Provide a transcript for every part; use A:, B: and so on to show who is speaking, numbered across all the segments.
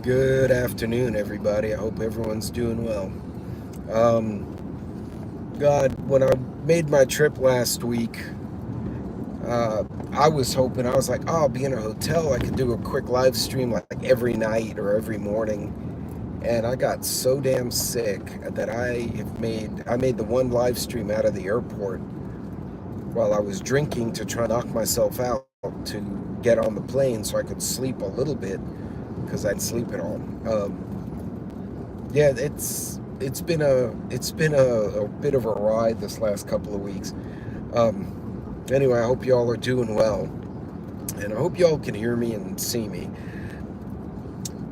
A: Good afternoon, everybody. I hope everyone's doing well. God, when I made my trip last week, I was hoping, I was like, oh, I'll be in a hotel. I could do a quick live stream like every night or every morning. And I got so damn sick that I made the one live stream out of the airport while I was drinking to try and knock myself out to get on the plane so I could sleep a little bit because I'd sleep at all. Yeah, it's been a bit of a ride this last couple of weeks. Anyway, I hope y'all are doing well, and I hope y'all can hear me and see me.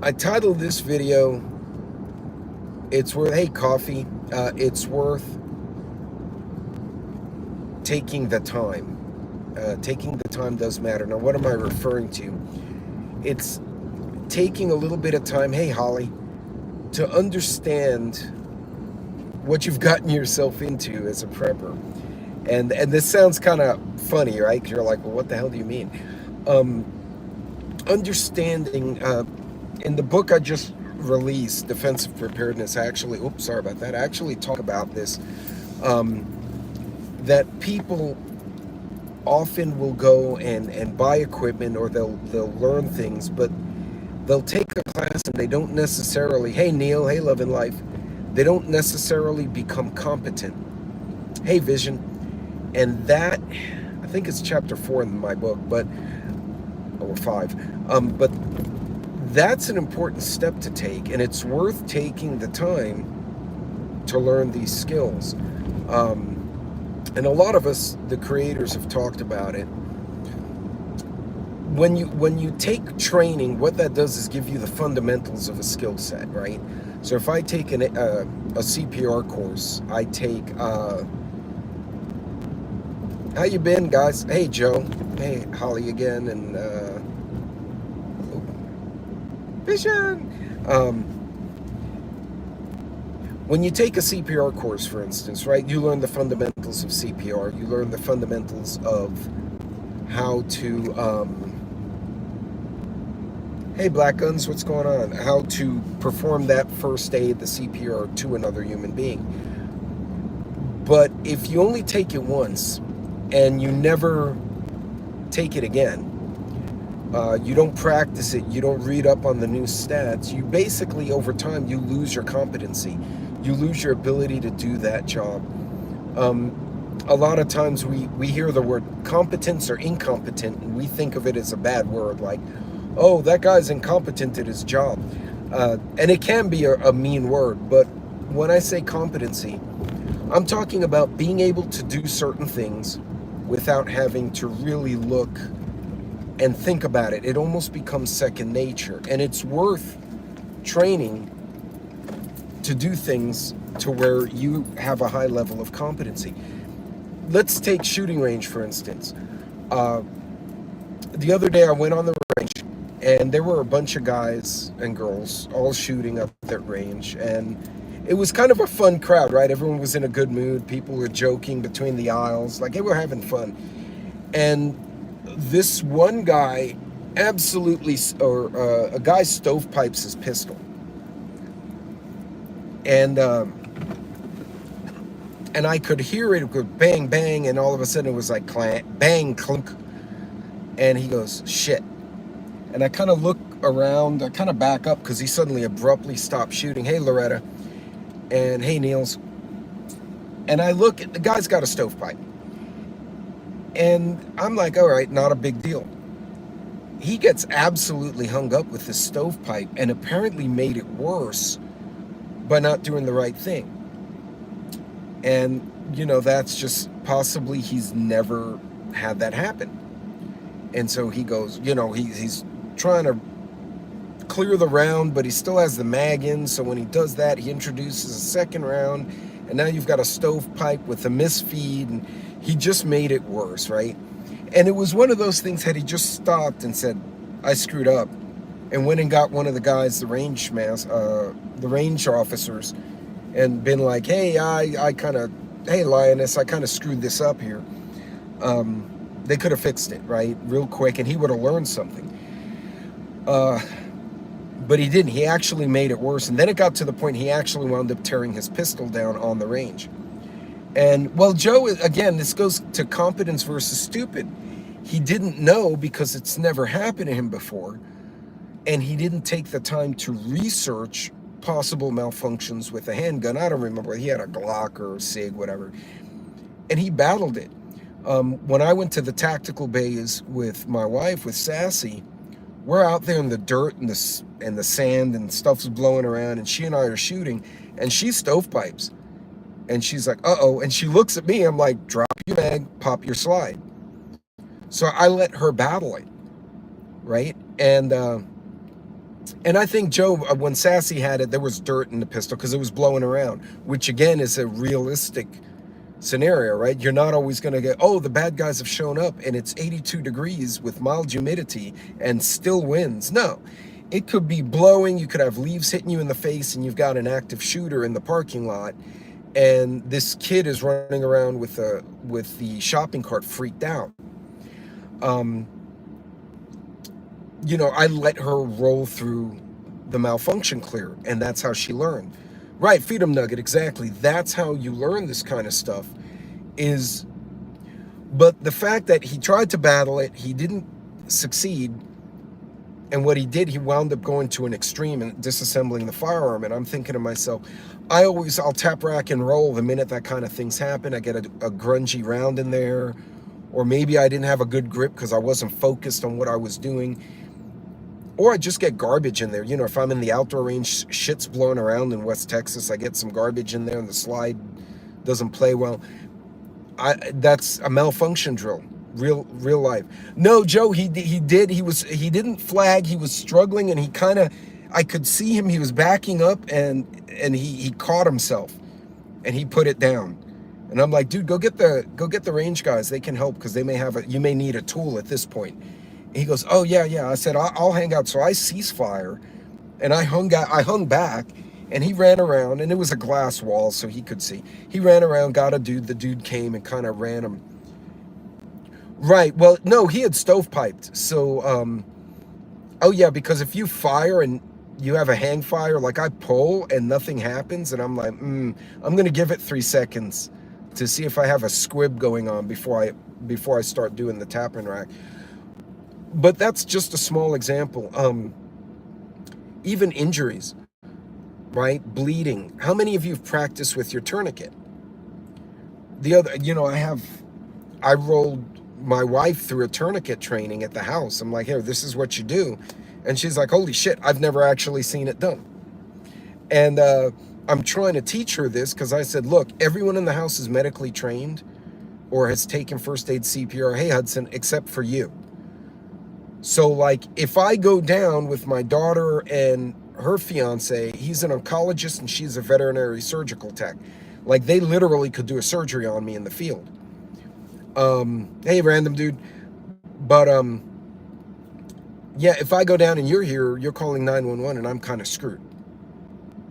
A: I titled this video, "It's worth Hey coffee, it's worth taking the time." Taking the time does matter. Now, what am I referring to? It's taking a little bit of time. Hey, Holly, to understand what you've gotten yourself into as a prepper. And this sounds kind of funny, right? 'Cause you're like, well, what the hell do you mean? Um, Understanding, in the book I just released, Defensive Preparedness, I actually talk about this, um, that people often will go and buy equipment, or they'll learn things, but they'll take a class and they don't necessarily, hey Neil, hey Love and Life, they don't necessarily become competent. Hey Vision. And that, I think it's chapter 4 in my book, or 5. But that's an important step to take, and it's worth taking the time to learn these skills. And a lot of us, the creators, have talked about it. When you take training, what that does is give you the fundamentals of a skill set, right? So if I take a CPR course, I take how you been, guys? Hey, Joe. Hey, Holly again, and Vision. When you take a CPR course, for instance, right, you learn the fundamentals of CPR. You learn the fundamentals of how to, hey, Black Guns, what's going on? How to perform that first aid, the CPR, to another human being. But if you only take it once, and you never take it again, you don't practice it, you don't read up on the new stats, you basically, over time, you lose your competency. You lose your ability to do that job. A lot of times we hear the word competence or incompetent, and we think of it as a bad word, like, oh, that guy's incompetent at his job. And it can be a mean word, but when I say competency, I'm talking about being able to do certain things without having to really look and think about it. It almost becomes second nature, and it's worth training to do things to where you have a high level of competency. Let's take shooting range, for instance. The other day I went on the range, and there were a bunch of guys and girls all shooting up that range, and it was kind of a fun crowd, right? Everyone was in a good mood. People were joking between the aisles, like they were having fun. And this one guy absolutely, a guy stovepipes his pistol. And I could hear it go bang, bang, and all of a sudden it was like clank, bang, clunk. And he goes, shit. And I kind of look around, I kind of back up because he suddenly abruptly stopped shooting. Hey, Loretta. And hey, Niels. And I look at the guy's got a stovepipe. And I'm like, all right, not a big deal. He gets absolutely hung up with the stovepipe and apparently made it worse by not doing the right thing. And, that's just possibly he's never had that happen. And so he goes, he's trying to clear the round, but he still has the mag in. So when he does that, he introduces a second round, and now you've got a stovepipe with a misfeed, and he just made it worse, right? And it was one of those things, had he just stopped and said, I screwed up, and went and got one of the guys, the range officers, and been like, hey, hey, Lioness, I kind of screwed this up here. They could have fixed it, right, real quick, and he would have learned something. But he didn't. He actually made it worse. And then it got to the point he actually wound up tearing his pistol down on the range. And, well, Joe, again, this goes to competence versus stupid. He didn't know because it's never happened to him before. And he didn't take the time to research possible malfunctions with a handgun. I don't remember. He had a Glock or a SIG, whatever. And he battled it. When I went to the tactical bays with my wife, with Sassy, we're out there in the dirt and the sand and stuff's blowing around, and she and I are shooting, and she stovepipes. And she's like, uh-oh. And she looks at me. I'm like, drop your mag, pop your slide. So I let her battle it, right? And I think, Joe, when Sassy had it, there was dirt in the pistol because it was blowing around, which, again, is a realistic scenario, right? You're not always going to get, oh, the bad guys have shown up and it's 82 degrees with mild humidity and still winds. No, it could be blowing. You could have leaves hitting you in the face and you've got an active shooter in the parking lot. And this kid is running around with the shopping cart freaked out. You know, I let her roll through the malfunction clear, and that's how she learned. Right, feed 'em nugget, exactly. That's how you learn this kind of stuff is, but the fact that he tried to battle it, he didn't succeed, and what he did, he wound up going to an extreme and disassembling the firearm, and I'm thinking to myself, I'll tap rack and roll the minute that kind of things happen. I get a grungy round in there, or maybe I didn't have a good grip because I wasn't focused on what I was doing. Or I just get garbage in there. You know, if I'm in the outdoor range, shit's blowing around in West Texas, I get some garbage in there and the slide doesn't play well. That's a malfunction drill, real life. No, Joe, he didn't flag. He was struggling, and I could see him. He was backing up, and he caught himself, and he put it down. And I'm like, dude, go get the range guys. They can help because you may need a tool at this point. He goes, oh, yeah. I said, I'll hang out. So I ceased fire, and I hung back, and he ran around, and it was a glass wall, so he could see. He ran around, got a dude. The dude came and kind of ran him. Right. Well, no, he had stovepiped. So, oh, yeah, because if you fire and you have a hang fire, like I pull and nothing happens, and I'm like, I'm going to give it 3 seconds to see if I have a squib going on before I start doing the tap and rack. But that's just a small example. Even injuries, right? Bleeding. How many of you have practiced with your tourniquet? I rolled my wife through a tourniquet training at the house. I'm like, here, this is what you do. And she's like, holy shit, I've never actually seen it done. And I'm trying to teach her this because I said, look, everyone in the house is medically trained or has taken first aid CPR. Hey, Hudson, except for you. So, like, if I go down with my daughter and her fiance, he's an oncologist and she's a veterinary surgical tech. Like, they literally could do a surgery on me in the field. Hey, random dude. But, yeah, if I go down and you're here, you're calling 911 and I'm kind of screwed.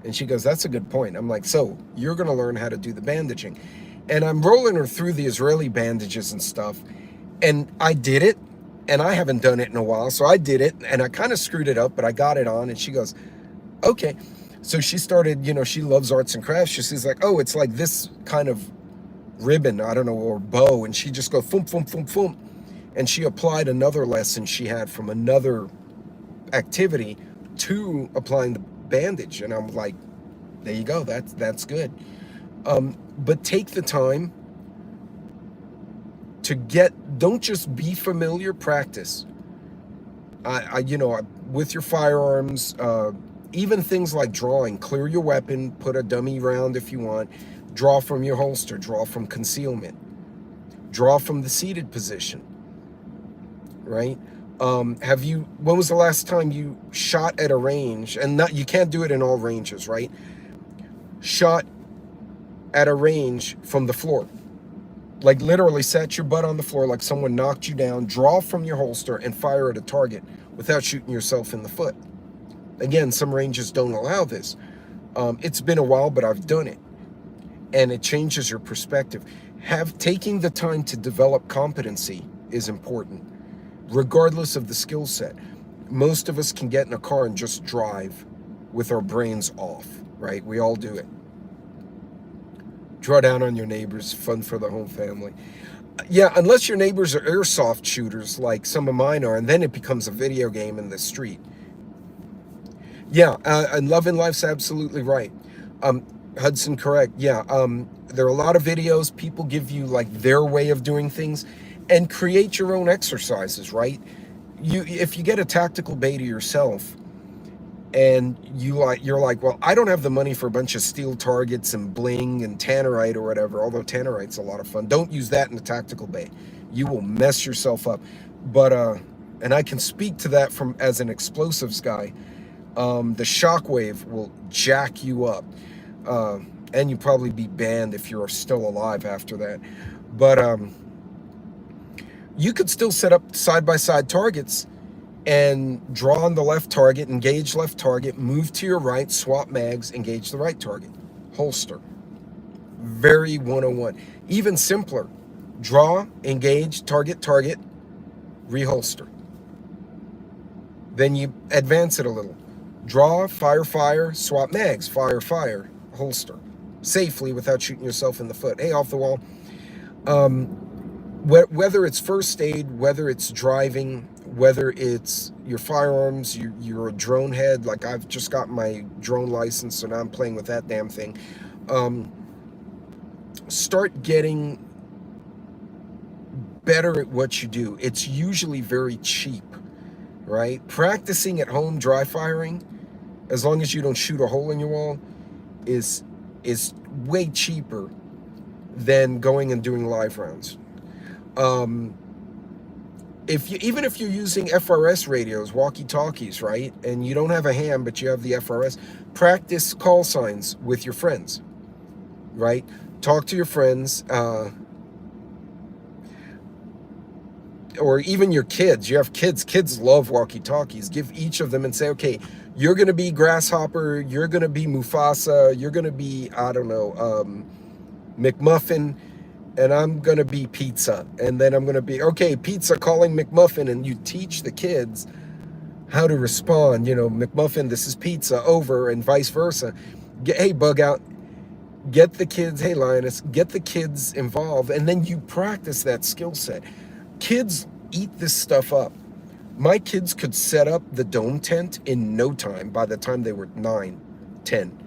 A: And she goes, that's a good point. I'm like, so you're going to learn how to do the bandaging. And I'm rolling her through the Israeli bandages and stuff. And I did it. And I haven't done it in a while, so I did it, and I kind of screwed it up, but I got it on, and she goes, okay. So she started, she loves arts and crafts. She's like, oh, it's like this kind of ribbon, I don't know, or bow, and she just goes, thump, thump, thump, thump. And she applied another lesson she had from another activity to applying the bandage, and I'm like, there you go, that's good. But take the time to don't just be familiar, practice. With your firearms, even things like drawing, clear your weapon, put a dummy round if you want, draw from your holster, draw from concealment, draw from the seated position, right? When was the last time you shot at a range, and you can't do it in all ranges, right? Shot at a range from the floor. Like literally sat your butt on the floor like someone knocked you down, draw from your holster and fire at a target without shooting yourself in the foot. Again, some ranges don't allow this. It's been a while, but I've done it. And it changes your perspective. Taking the time to develop competency is important, regardless of the skill set. most of us can get in a car and just drive with our brains off, right? We all do it. Draw down on your neighbors, fun for the whole family. Yeah, unless your neighbors are airsoft shooters like some of mine are, and then it becomes a video game in the street. Yeah, and Love and Life's absolutely right. Hudson, correct. Yeah, there are a lot of videos. People give you like their way of doing things, and create your own exercises, right? If you get a tactical beta yourself, and you're like, well, I don't have the money for a bunch of steel targets and bling and tannerite or whatever, although tannerite's a lot of fun. Don't use that in a tactical bait. You will mess yourself up. But and I can speak to that from as an explosives guy. The shockwave will jack you up. And you probably be banned if you're still alive after that. But you could still set up side-by-side targets and draw on the left target, engage left target, move to your right, swap mags, engage the right target, holster. Very 101. Even simpler, draw, engage, target, reholster. Then you advance it a little. Draw, fire, swap mags, fire, holster. Safely without shooting yourself in the foot. Hey, off the wall. Whether it's first aid, whether it's driving, whether it's your firearms, you're a drone head, like I've just got my drone license, so now I'm playing with that damn thing. Start getting better at what you do. It's usually very cheap, right? Practicing at home dry firing, as long as you don't shoot a hole in your wall, is way cheaper than going and doing live rounds. Even if you're using FRS radios, walkie-talkies, right, and you don't have a ham but you have the FRS, practice call signs with your friends, right? Talk to your friends, or even your kids. You have kids love walkie-talkies. Give each of them and say, okay, you're going to be Grasshopper, you're going to be Mufasa, you're going to be, I don't know, McMuffin, and I'm going to be Pizza. And then I'm going to be, okay, Pizza calling McMuffin, and you teach the kids how to respond. You know, McMuffin, this is Pizza, over, and vice versa. Hey, Bug Out, get the kids, hey, Lioness, get the kids involved, and then you practice that skill set. Kids eat this stuff up. My kids could set up the dome tent in no time by the time they were 9, 10.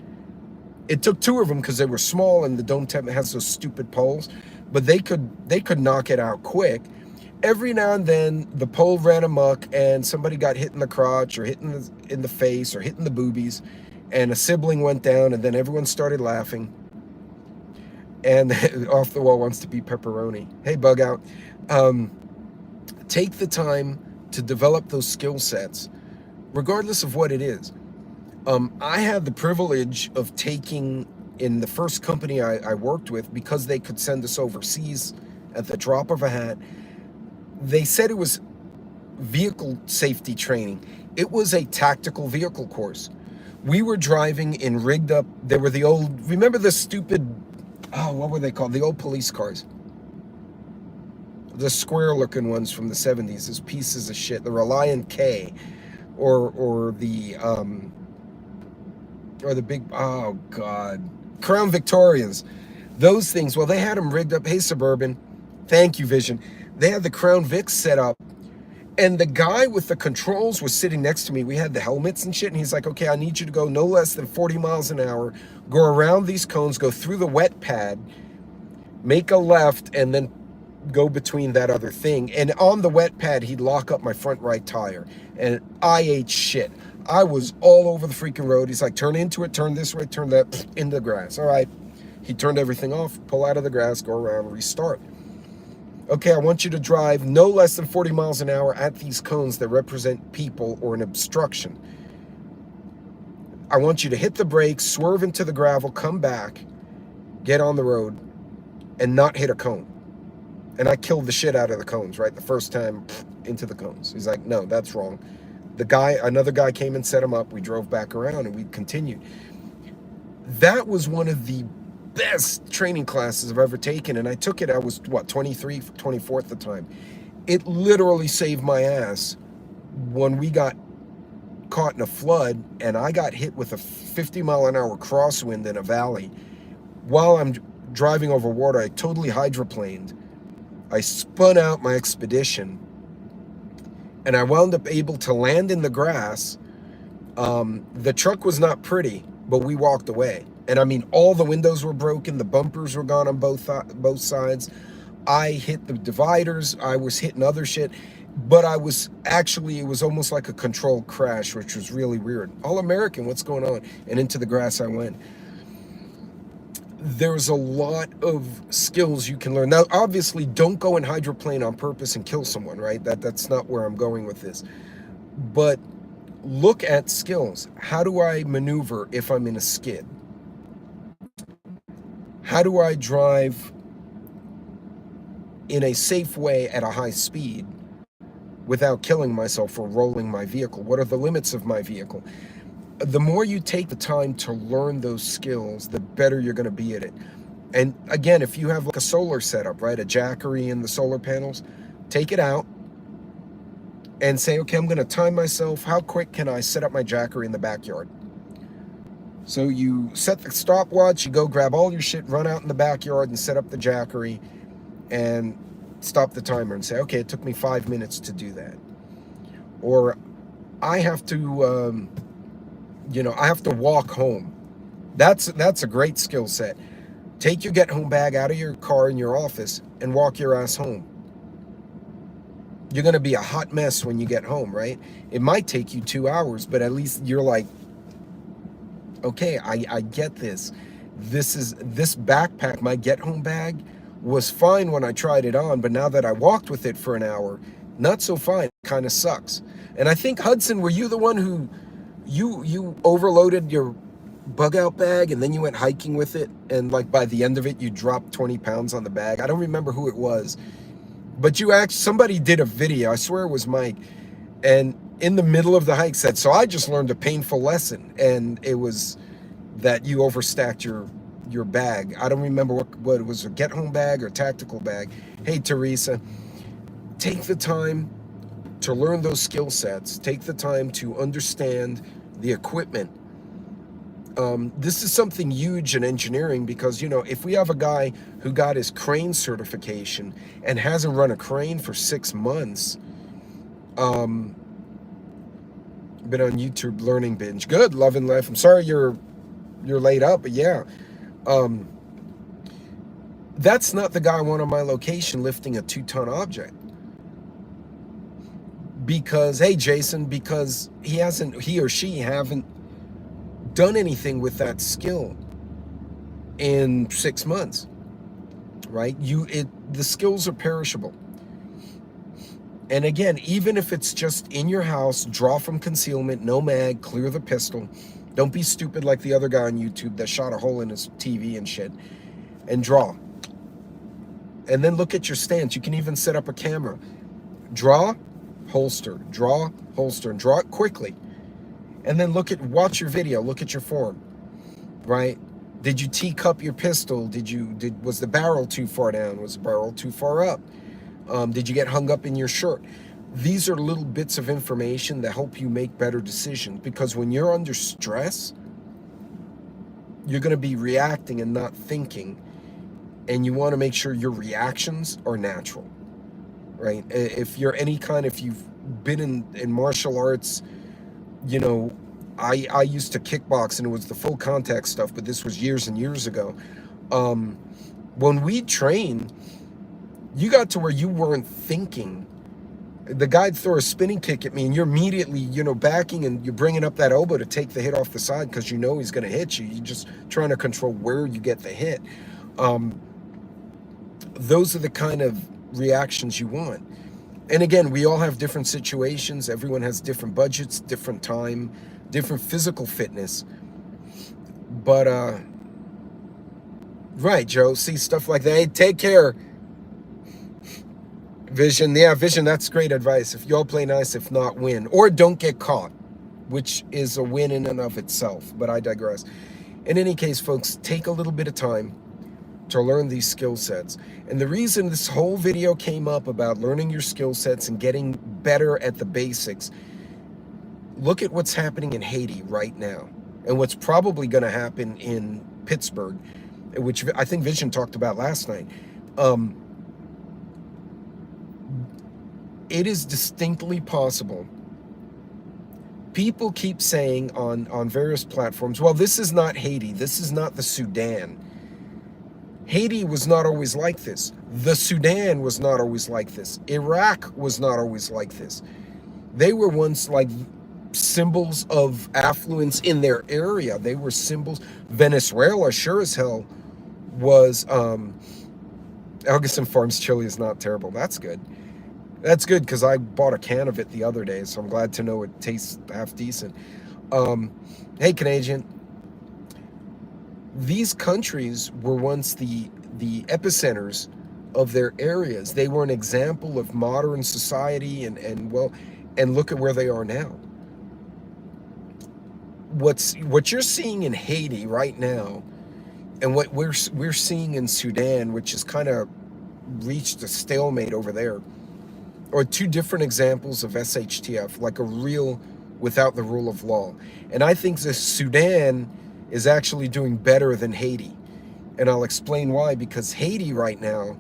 A: It took 2 of them because they were small and the dome tent has those stupid poles, but they could knock it out quick. Every now and then the pole ran amok and somebody got hit in the crotch or hit in the face or hit in the boobies, and a sibling went down, and then everyone started laughing. And Off the Wall wants to be pepperoni. Hey, Bug Out. Take the time to develop those skill sets, regardless of what it is. I had the privilege of taking, in the first company I worked with, because they could send us overseas at the drop of a hat, they said it was vehicle safety training. It was a tactical vehicle course. We were driving in rigged up, they were the old, remember the stupid, what were they called? The old police cars. The square looking ones from the 70s, those pieces of shit, the Reliant K, or the big, oh God, Crown Victorias. Those things, well, they had them rigged up. Hey, Suburban, thank you, Vision. They had the Crown Vics set up, and the guy with the controls was sitting next to me. We had the helmets and shit, and he's like, okay, I need you to go no less than 40 miles an hour, go around these cones, go through the wet pad, make a left, and then go between that other thing. And on the wet pad, he'd lock up my front right tire, and I ate shit. I was all over the freaking road. He's like, turn into it, turn this way, turn that, in the grass. All right. He turned everything off, pull out of the grass, go around, restart. Okay, I want you to drive no less than 40 miles an hour at these cones that represent people or an obstruction. I want you to hit the brakes, swerve into the gravel, come back, get on the road, and not hit a cone. And I killed the shit out of the cones, right? The first time, into the cones. He's like, no, that's wrong. Another guy came and set him up. We drove back around and we continued. That was one of the best training classes I've ever taken. And I took it, I was, 23, 24 at the time. It literally saved my ass when we got caught in a flood, and I got hit with a 50-mile-an-hour crosswind in a valley. While I'm driving over water, I totally hydroplaned. I spun out my expedition, and I wound up able to land in the grass. The truck was not pretty, but we walked away. And I mean, all the windows were broken, the bumpers were gone on both sides. I hit the dividers, I was hitting other shit, but I was actually, it was almost like a controlled crash, which was really weird. All American, what's going on? And into the grass I went. There's a lot of skills you can learn. Now, obviously, don't go and hydroplane on purpose and kill someone, right? That's not where I'm going with this. But look at skills. How do I maneuver if I'm in a skid? How do I drive in a safe way at a high speed without killing myself or rolling my vehicle? What are the limits of my vehicle? The more you take the time to learn those skills, the better you're going to be at it. And again, if you have like a solar setup, right, a jackery in the solar panels, take it out and say, okay, I'm going to time myself. How quick can I set up my jackery in the backyard? So you set the stopwatch, you go grab all your shit, run out in the backyard and set up the jackery and stop the timer and say, okay, it took me 5 minutes to do that. Or I have to, I have to walk home. That's a great skill set. Take your get home bag out of your car in your office and walk your ass home. You're going to be a hot mess when you get home, right? It might take you 2 hours, but at least you're like, okay, I get this. This backpack, my get home bag, was fine when I tried it on, but now that I walked with it for an hour, not so fine. It kind of sucks. And I think, Hudson, were you the one who you overloaded your bug out bag and then you went hiking with it, and like by the end of it you dropped 20 pounds on the bag? I don't remember who it was, but somebody did a video, I swear it was Mike, and in the middle of the hike said, so I just learned a painful lesson, and it was that you overstacked your bag. I don't remember what it was, a get home bag or tactical bag. Hey Teresa, take the time to learn those skill sets. Take the time to understand the equipment. This is something huge in engineering, because, if we have a guy who got his crane certification and hasn't run a crane for 6 months, been on YouTube learning binge. Good, loving life. I'm sorry you're laid up, but yeah. That's not the guy I want on my location lifting a 2-ton object. Because, hey Jason, because he or she haven't done anything with that skill in 6 months, right? The skills are perishable. And again, even if it's just in your house, draw from concealment, no mag, clear the pistol. Don't be stupid like the other guy on YouTube that shot a hole in his TV and shit. And draw. And then look at your stance. You can even set up a camera. Draw, holster, and draw it quickly. And then watch your video, look at your form, right? Did you teacup your pistol? Was the barrel too far down? Was the barrel too far up? Did you get hung up in your shirt? These are little bits of information that help you make better decisions, because when you're under stress, you're going to be reacting and not thinking, and you want to make sure your reactions are natural, right? If you've been in martial arts, I used to kickbox, and it was the full contact stuff, but this was years and years ago. When we trained, you got to where you weren't thinking. The guy'd throw a spinning kick at me, and you're immediately, backing, and you're bringing up that elbow to take the hit off the side because you know he's going to hit you. You're just trying to control where you get the hit. Those are the kind of reactions you want. And again, we all have different situations. Everyone has different budgets, different time, different physical fitness. But, right, Joe, see stuff like that. Hey, take care. Vision, yeah, Vision, that's great advice. If you all play nice, if not, win. Or don't get caught, which is a win in and of itself, but I digress. In any case, folks, take a little bit of time to learn these skill sets. And the reason this whole video came up about learning your skill sets and getting better at the basics, Look at what's happening in Haiti right now, and what's probably going to happen in Pittsburgh, which I think Vision talked about last night. It is distinctly possible. People keep saying on various platforms, well, this is not Haiti, this is not the Sudan. Haiti was not always like this. The Sudan was not always like this. Iraq was not always like this. They were once like symbols of affluence in their area. They were symbols. Venezuela sure as hell was. Elgison Farms chili is not terrible. That's good. That's good, because I bought a can of it the other day, so I'm glad to know it tastes half decent. Hey, Canadian. These countries were once the epicenters of their areas. They were an example of modern society, and look at where they are now. What you're seeing in Haiti right now, and what we're seeing in Sudan, which has kind of reached a stalemate over there, are two different examples of SHTF, like a real without the rule of law. And I think the Sudan is actually doing better than Haiti. And I'll explain why. Because Haiti right now,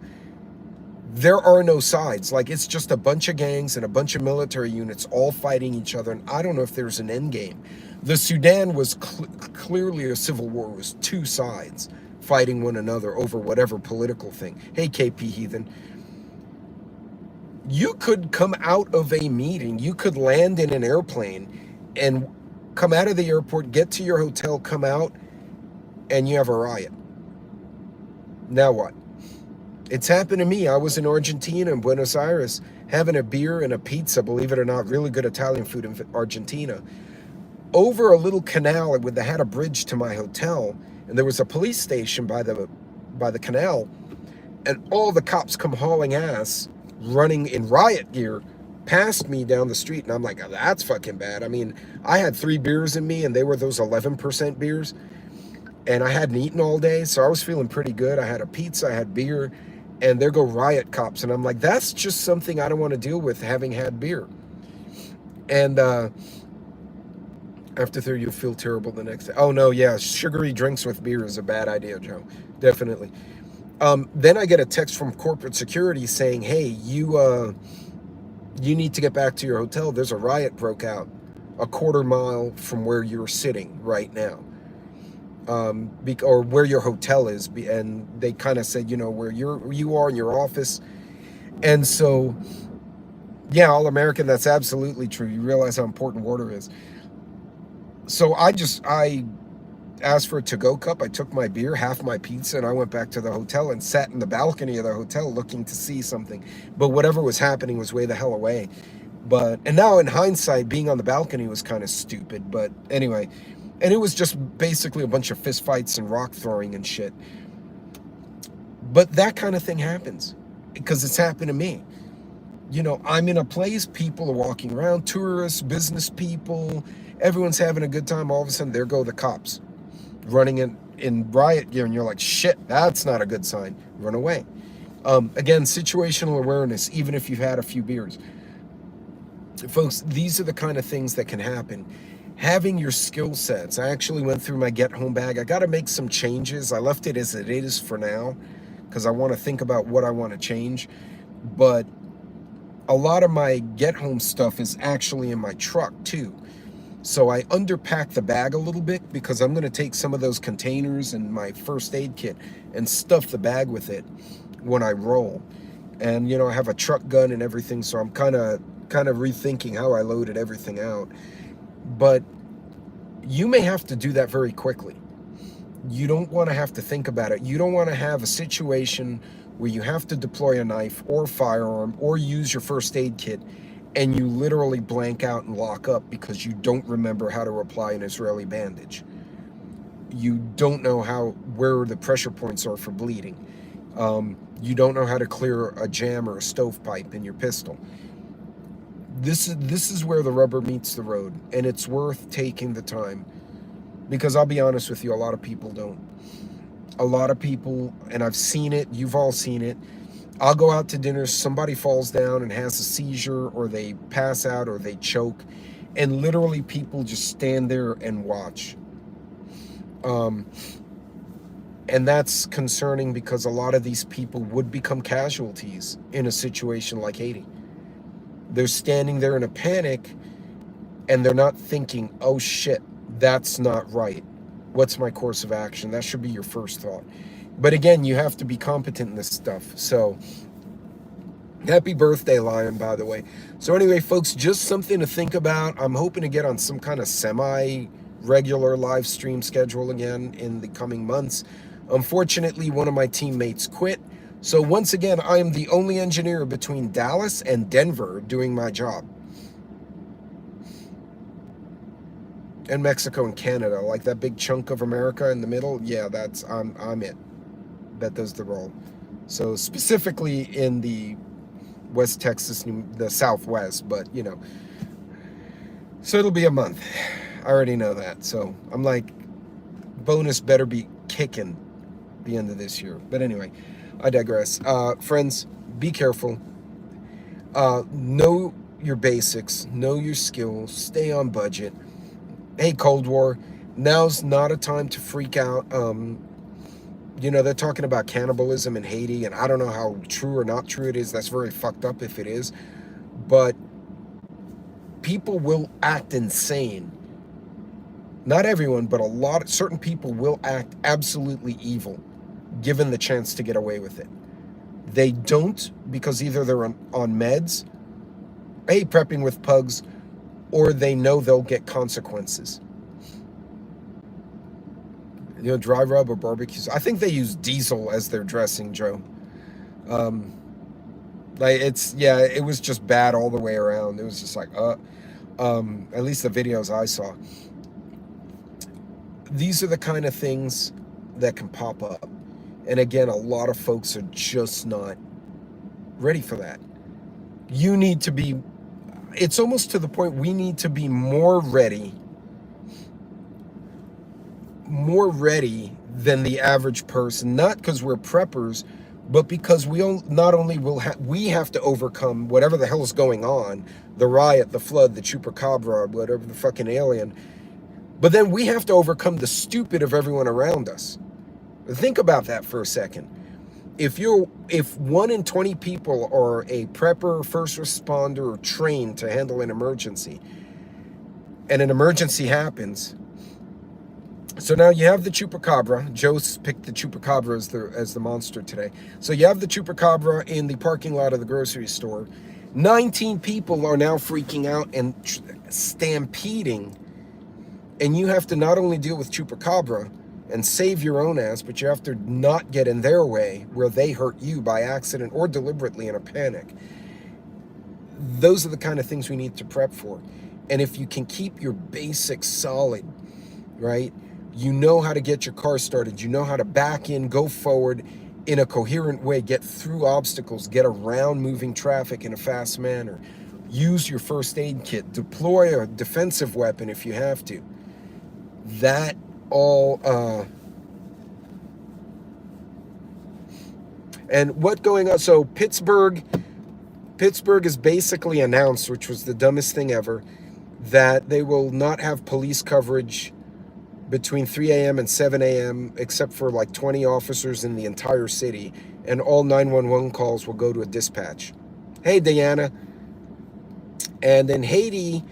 A: there are no sides. Like, it's just a bunch of gangs and a bunch of military units all fighting each other. And I don't know if there's an end game. The Sudan was clearly a civil war. It was two sides fighting one another over whatever political thing. Hey, KP Heathen. You could come out of a meeting. You could land in an airplane and come out of the airport, get to your hotel, come out, and you have a riot. Now what? It's happened to me. I was in Argentina, in Buenos Aires, having a beer and a pizza, believe it or not, really good Italian food in Argentina, over a little canal that had a bridge to my hotel, and there was a police station by the canal, and all the cops come hauling ass, running in riot gear, past me down the street, and I'm like, oh, that's fucking bad. I mean, I had 3 beers in me, and they were those 11% beers, and I hadn't eaten all day, so I was feeling pretty good. I had a pizza, I had beer, and there go riot cops, and I'm like, that's just something I don't want to deal with, having had beer. And after 30, you'll feel terrible the next day. Oh no, yeah, sugary drinks with beer is a bad idea, Joe. Definitely. Then I get a text from corporate security saying, hey, you need to get back to your hotel. There's a riot broke out a quarter mile from where you're sitting right now, or where your hotel is. And they kind of said, where you are in your office. And so, yeah, All-American, that's absolutely true. You realize how important water is. So I asked for a to-go cup. I took my beer, half my pizza, and I went back to the hotel and sat in the balcony of the hotel looking to see something. But whatever was happening was way the hell away. And now in hindsight, being on the balcony was kind of stupid. But anyway, and it was just basically a bunch of fist fights and rock throwing and shit. But that kind of thing happens because it's happened to me. I'm in a place, people are walking around, tourists, business people, everyone's having a good time. All of a sudden, there go the cops running in riot gear, and you're like, shit, that's not a good sign. Run away. Again, situational awareness, even if you've had a few beers. Folks, these are the kind of things that can happen. Having your skill sets. I actually went through my get home bag. I got to make some changes. I left it as it is for now because I want to think about what I want to change. But a lot of my get home stuff is actually in my truck too. So I underpack the bag a little bit because I'm going to take some of those containers and my first aid kit and stuff the bag with it when I roll. And, I have a truck gun and everything, so I'm kind of rethinking how I loaded everything out. But you may have to do that very quickly. You don't want to have to think about it. You don't want to have a situation where you have to deploy a knife or firearm or use your first aid kit and you literally blank out and lock up because you don't remember how to apply an Israeli bandage. You don't know where the pressure points are for bleeding. You don't know how to clear a jam or a stovepipe in your pistol. This is where the rubber meets the road, and it's worth taking the time, because I'll be honest with you, a lot of people don't. A lot of people, and I've seen it, you've all seen it. I'll go out to dinner, somebody falls down and has a seizure, or they pass out, or they choke, and literally people just stand there and watch. And that's concerning because a lot of these people would become casualties in a situation like Haiti. They're standing there in a panic and they're not thinking, oh shit, that's not right. What's my course of action? That should be your first thought. But again, you have to be competent in this stuff. So happy birthday, Lion, by the way. So anyway, folks, just something to think about. I'm hoping to get on some kind of semi-regular live stream schedule again in the coming months. Unfortunately, one of my teammates quit. So once again, I am the only engineer between Dallas and Denver doing my job. And Mexico and Canada, like that big chunk of America in the middle. Yeah, I'm it. That does the role. So specifically in the West Texas, the Southwest, but you know. So it'll be a month. I already know that. So I'm like, bonus better be kicking the end of this year. But anyway, I digress. Friends, be careful. Know your basics. Know your skills. Stay on budget. Hey, Cold War, now's not a time to freak out. You know, they're talking about cannibalism in Haiti, and I don't know how true or not true it is. That's very fucked up if it is. But people will act insane. Not everyone, but certain people will act absolutely evil, given the chance to get away with it. They don't because either they're on meds, prepping with pugs, or they know they'll get consequences. You know, dry rub or barbecues. I think they use diesel as their dressing, Joe. It was just bad all the way around. It was just like, at least the videos I saw. These are the kind of things that can pop up. And again, a lot of folks are just not ready for that. You need to be, it's almost to the point we need to be more ready than the average person, not because we're preppers, but because we have to overcome whatever the hell is going on, the riot, the flood, the chupacabra, whatever the fucking alien, but then we have to overcome the stupid of everyone around us. Think about that for a second. If 1 in 20 people are a prepper, first responder, or trained to handle an emergency, and an emergency happens, so now you have the chupacabra. Joe's picked the chupacabra as the monster today. So you have the chupacabra in the parking lot of the grocery store. 19 people are now freaking out and stampeding. And you have to not only deal with chupacabra and save your own ass, but you have to not get in their way where they hurt you by accident or deliberately in a panic. Those are the kind of things we need to prep for. And if you can keep your basics solid, right? You know how to get your car started. You know how to back in, go forward in a coherent way, get through obstacles, get around moving traffic in a fast manner. Use your first aid kit. Deploy a defensive weapon if you have to. That all... and what going on? So Pittsburgh has basically announced, which was the dumbest thing ever, that they will not have police coverage between 3 a.m. and 7 a.m. except for like 20 officers in the entire city, and all 911 calls will go to a dispatch. Hey, Diana. And in Haiti,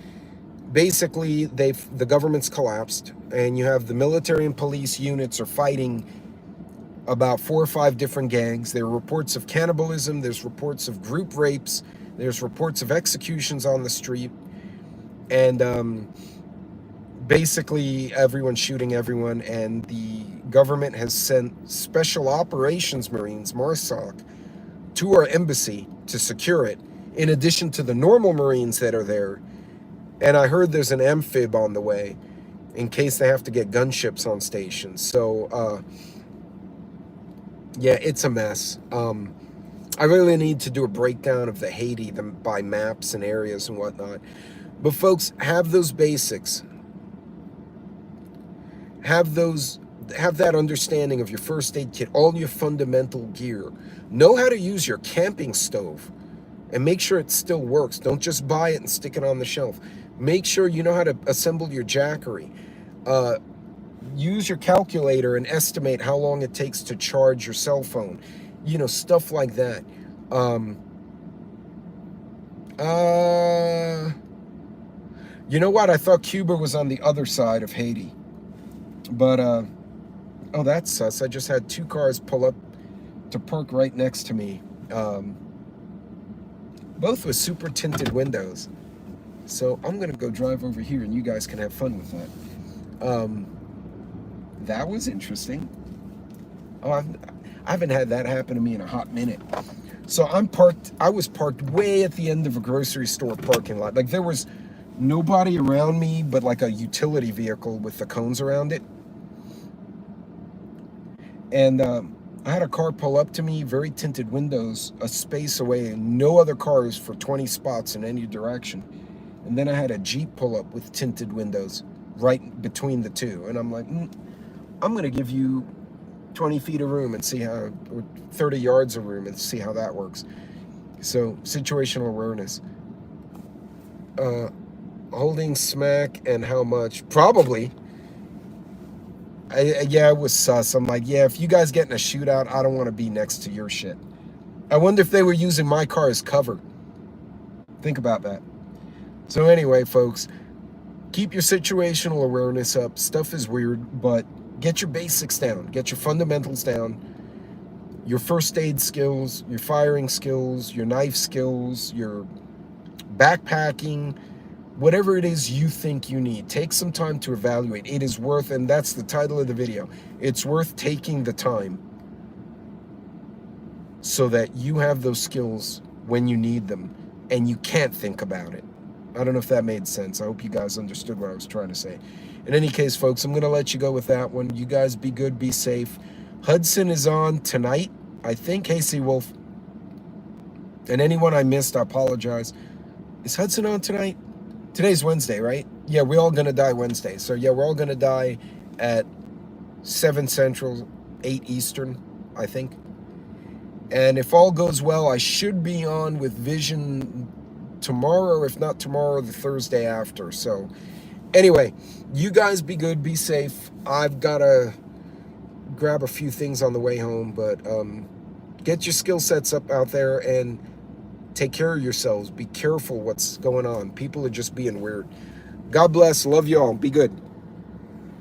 A: basically, the government's collapsed, and you have the military and police units are fighting about 4 or 5 different gangs. There are reports of cannibalism. There's reports of group rapes. There's reports of executions on the street. And basically everyone's shooting everyone, and the government has sent Special Operations Marines, MARSOC, to our embassy to secure it, in addition to the normal Marines that are there. And I heard there's an amphib on the way in case they have to get gunships on station. So, yeah, it's a mess. I really need to do a breakdown of the Haiti by maps and areas and whatnot. But folks, have those basics. Have that understanding of your first aid kit, all your fundamental gear. Know how to use your camping stove and make sure it still works. Don't just buy it and stick it on the shelf. Make sure you know how to assemble your jackery. Use your calculator and estimate how long it takes to charge your cell phone. You know, stuff like that. You know what? I thought Cuba was on the other side of Haiti. But, oh, that's sus. I just had 2 cars pull up to park right next to me. Both with super tinted windows. So I'm going to go drive over here and you guys can have fun with that. That was interesting. Oh, I haven't had that happen to me in a hot minute. So I was parked way at the end of a grocery store parking lot. Like there was nobody around me but like a utility vehicle with the cones around it. And I had a car pull up to me, very tinted windows, a space away, and no other cars for 20 spots in any direction. And then I had a Jeep pull up with tinted windows right between the two. And I'm like, I'm going to give you 20 feet of room and see how, or 30 yards of room and see how that works. So, situational awareness. Holding smack and how much? Probably. Yeah, it was sus. I'm like, yeah, if you guys get in a shootout, I don't want to be next to your shit. I wonder if they were using my car as cover. Think about that. So anyway, folks, keep your situational awareness up. Stuff is weird, but get your basics down. Get your fundamentals down. Your first aid skills, your firing skills, your knife skills, your backpacking, whatever it is you think you need. Take some time to evaluate. It is worth, and that's the title of the video, it's worth taking the time so that you have those skills when you need them and you can't think about it. I don't know if that made sense. I hope you guys understood what I was trying to say. In any case, folks, I'm going to let you go with that one. You guys be good, be safe. Hudson is on tonight, I think. Hey, Seawolf. And anyone I missed, I apologize. Is Hudson on tonight? Today's Wednesday, right? Yeah, we're all going to die Wednesday. So, yeah, we're all going to die at 7 Central, 8 Eastern, I think. And if all goes well, I should be on with Vision tomorrow, if not tomorrow, the Thursday after. So, anyway, you guys be good, be safe. I've got to grab a few things on the way home, but get your skill sets up out there and take care of yourselves. Be careful what's going on. People are just being weird. God bless. Love you all. Be good.